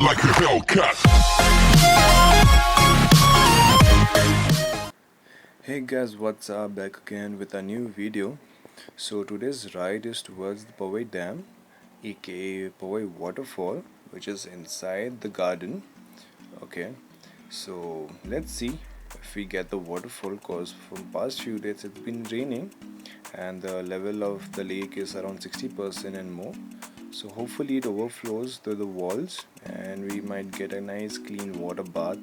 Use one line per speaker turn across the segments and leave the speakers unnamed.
like a Hellcat.
Hey guys, what's up? Back again with a new video. So today's ride is towards the Powai Dam, aka Powai Waterfall, which is inside the garden. Okay, so let's see if we get the waterfall, cause from past few days it's been raining and the level of the lake is around 60% and more. So hopefully it overflows to the walls and we might get a nice clean water bath.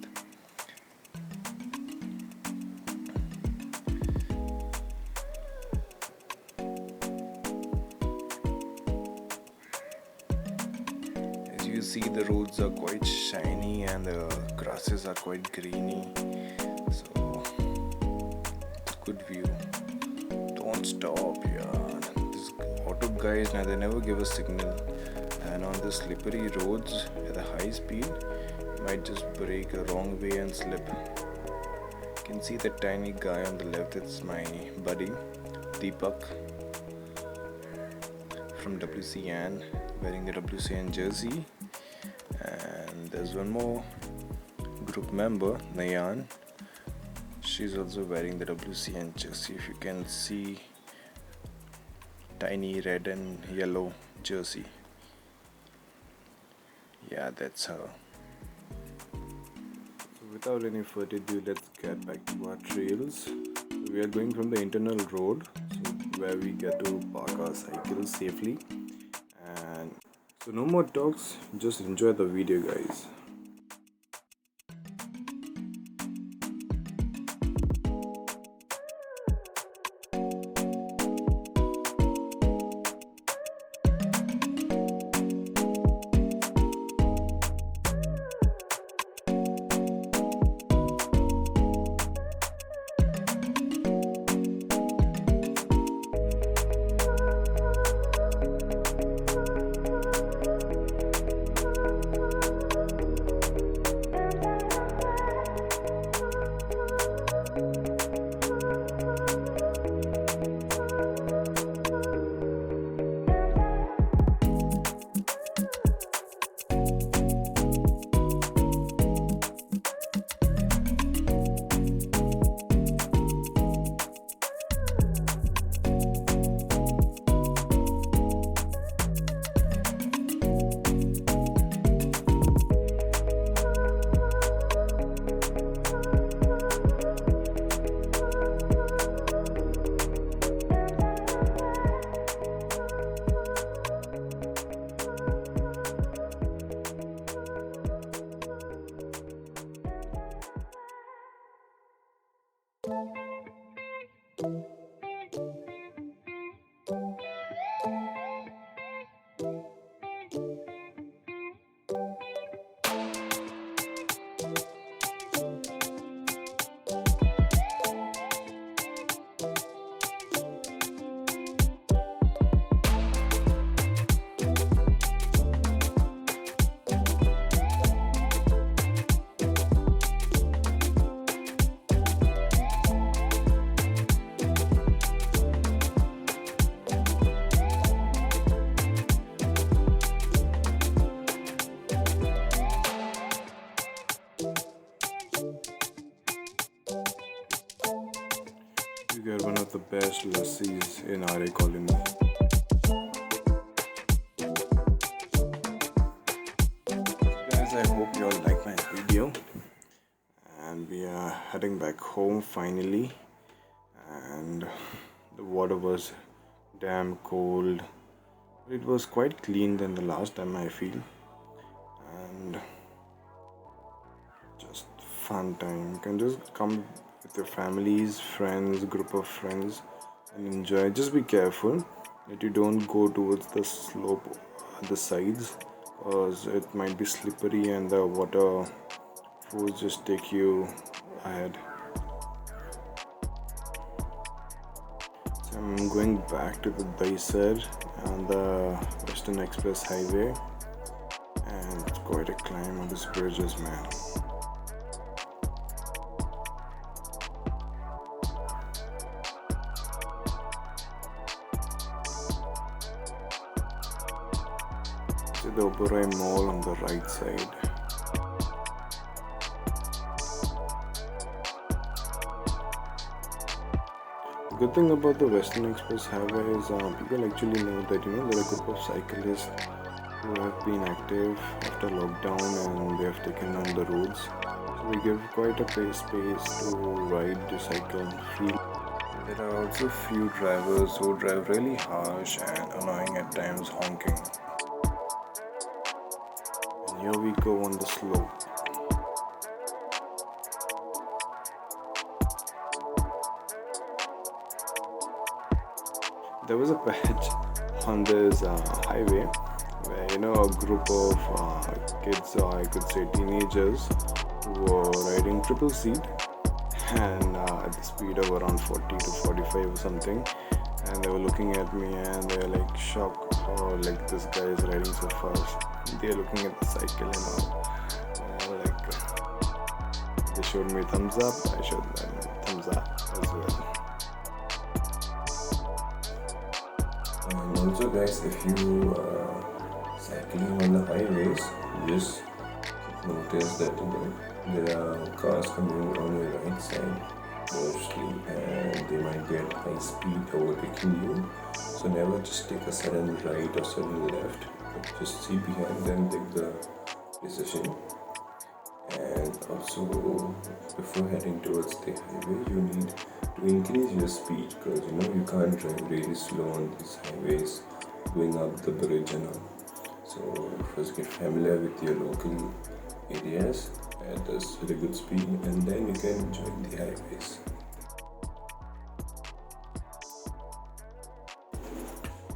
As you see, the roads are quite shiny and the grasses are quite greeny, so it's a good view. Don't stop, yeah. These auto guys, now they never give a signal, and on the slippery roads at a high speed you might just brake a wrong way and slip. You can see the tiny guy on the left. It's my buddy Deepak from WCN, wearing the WCN jersey. And there's one more group member, Nayan. She's also wearing the WCN jersey. If you can see, tiny red and yellow jersey. Yeah, that's her. So without any further ado, let's get back to our trails. So we are going from the internal road, so where we get to park our cycles safely. And so no more talks, just enjoy the video, guys. You get one of the best lassis in RA colony. Guys, I hope you all like my video. And we are heading back home finally. And the water was damn cold. But it was quite clean than the last time, I feel. And just fun time. You can just come with your families, friends, group of friends and enjoy. Just be careful that you don't go towards the slope at the sides, because it might be slippery and the water force just take you ahead. So I'm going back to the Daisar on the Western Express Highway, and it's quite a climb on these bridges, man. the the Oberoi Mall on the right side. The good thing about the Western Express Highway is people actually know that there are a group of cyclists who have been active after lockdown and they have taken on the roads. So we give quite a space to ride the cycle freely. There are also few drivers who drive really harsh and annoying at times, honking. And here we go on the slope. There was a patch on this highway where a group of kids, or I could say teenagers, who were riding triple seat and at the speed of around 40 to 45 or something, and they were looking at me and they were like shocked, oh, like this guy is riding so fast. They are looking at the cycle and all. They showed me thumbs up, I showed them thumbs up as well. And also guys, if you are cycling on the highways, just notice that there are cars coming on your right side mostly, and they might be at high speed overtaking you. So never just take a sudden right or sudden left, but just see behind them, take the decision. And also, before heading towards the highway, you need to increase your speed, because you can't drive really slow on these highways going up the bridge and all. So first get familiar with your local areas at a really good speed, and then you can join the highways.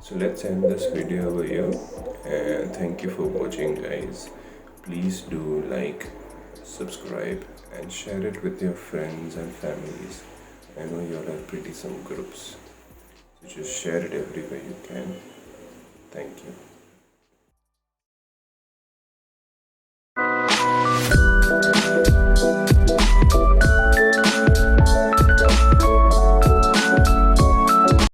So let's end this video over here, and thank you for watching guys. Please do like, subscribe and share it with your friends and families. I know you all have pretty some groups, so just share it everywhere you can. Thank you.